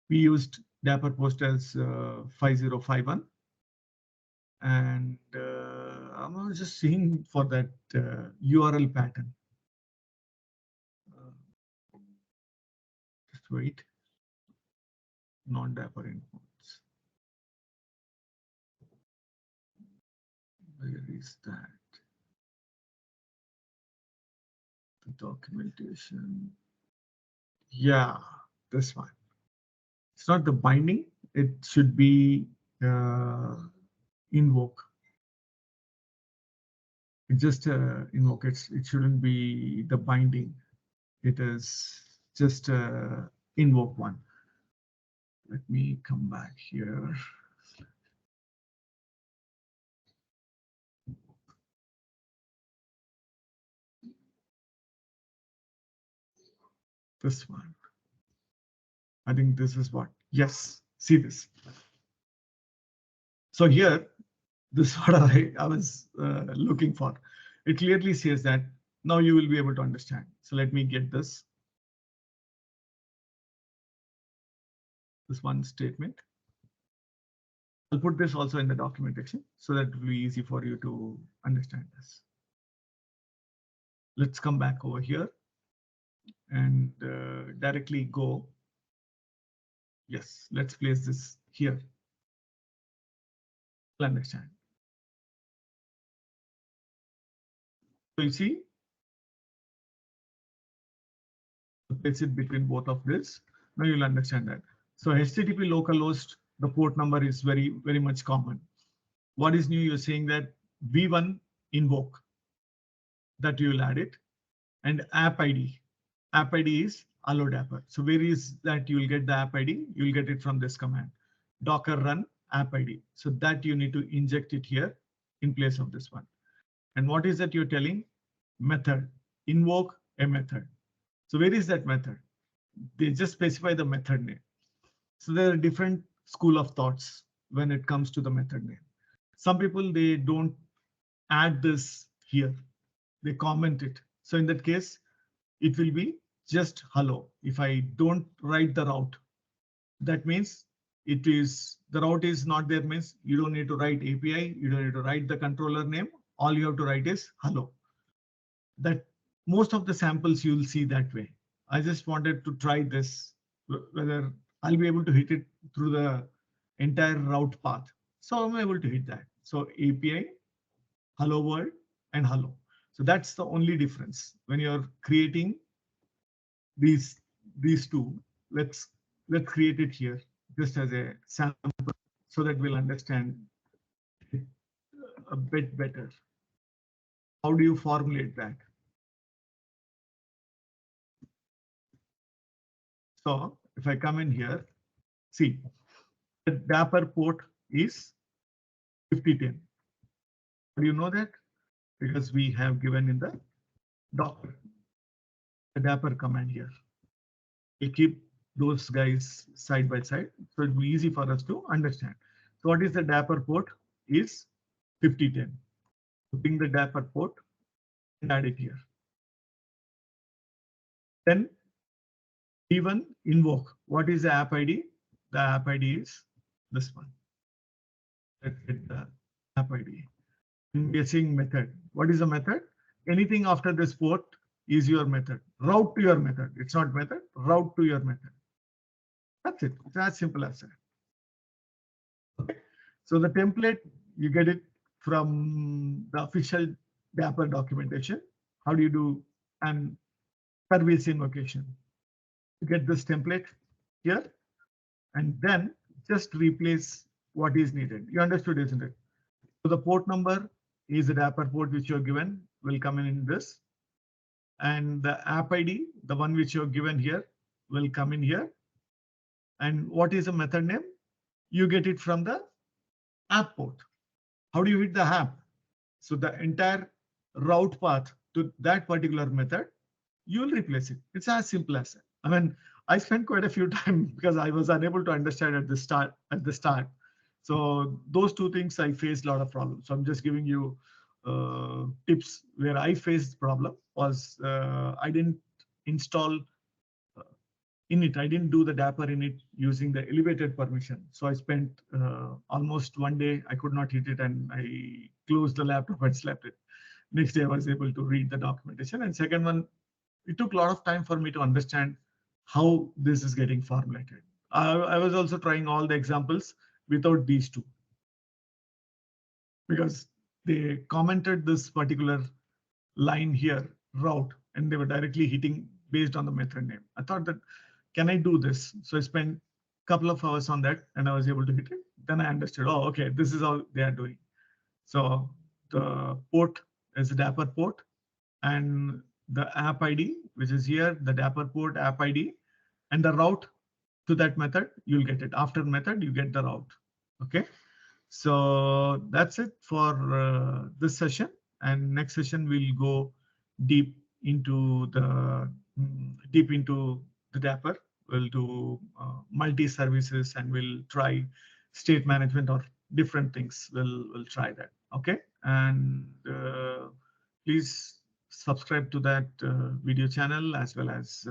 We used Dapper port as 5051. And I'm just seeing for that URL pattern. Just wait. Non-Dapper inputs. Where is that? The documentation. Yeah, this one. It's not the binding. It should be invoke. It's just invoke. It shouldn't be the binding. It is just invoke one. Let me come back here. This one. I think this is what. Yes, see this. So here, this is what I was looking for. It clearly says that now you will be able to understand. So let me get this one statement. I'll put this also in the documentation so that it will be easy for you to understand this. Let's come back over here and directly go. Yes, let's place this here. You'll understand. So you see, place it between both of this. Now you'll understand that. So HTTP localhost, the port number is very much common. What is new? You're saying that v1 invoke, that you will add it, and app ID. App ID is allow Dapr. So where is that you will get the app ID? You will get it from this command, docker run app ID. So that you need to inject it here in place of this one. And what is that you're telling? Method, invoke a method. So where is that method? They just specify the method name. So there are different school of thoughts when it comes to the method name. Some people, they don't add this here. They comment it. So in that case, it will be just hello. If I don't write the route, that means it is the route is not there, means you don't need to write API. You don't need to write the controller name. All you have to write is hello. That most of the samples you'll see that way. I just wanted to try this, whether I'll be able to hit it through the entire route path. So I'm able to hit that. So API, hello world, and hello. So that's the only difference when you're creating these two. Let's create it here just as a sample so that we'll understand it a bit better. How do you formulate that? So if I come in here, see, the Dapper port is 5010. Do you know that? Because we have given in the Docker, the Dapper command here. We'll keep those guys side by side, so it'll be easy for us to understand. So what is the Dapper port? Is 5010. Putting the Dapper port and add it here. Then even invoke. What is the app ID? The app ID is this one. Let's get the app ID. We are saying method. What is the method? Anything after this port is your method. Route to your method. It's not method. Route to your method. That's it. It's as simple as that. Okay. So the template, you get it from the official Dapper documentation. How do you do an service invocation? You get this template here, and then just replace what is needed. You understood, isn't it? So the port number is the Dapper port which you're given, will come in this. And the app ID, the one which you're given here, will come in here. And what is the method name? You get it from the app port. How do you hit the app? So the entire route path to that particular method, you will replace it. It's as simple as that. I mean, I spent quite a few time because I was unable to understand at the start. So those two things I faced a lot of problems. So I'm just giving you tips where I faced problem was I didn't install init. I didn't do the Dapper init using the elevated permission. So I spent almost one day. I could not hit it, and I closed the laptop and slept it. Next day I was able to read the documentation. And second one, it took a lot of time for me to understand how this is getting formulated. I was also trying all the examples without these two, because they commented this particular line here, route, and they were directly hitting based on the method name. I thought that, can I do this? So I spent a couple of hours on that, and I was able to hit it. Then I understood, oh, okay, this is how they are doing. So the port is a Dapper port, and the app ID which is here, the Dapper port app ID, and the route to that method, you'll get it. After method, you get the route. Okay. So that's it for this session. And next session, we'll go deep into the Dapper. We'll do multi-services, and we'll try state management or different things. We'll try that. Okay. And please subscribe to that video channel, as well as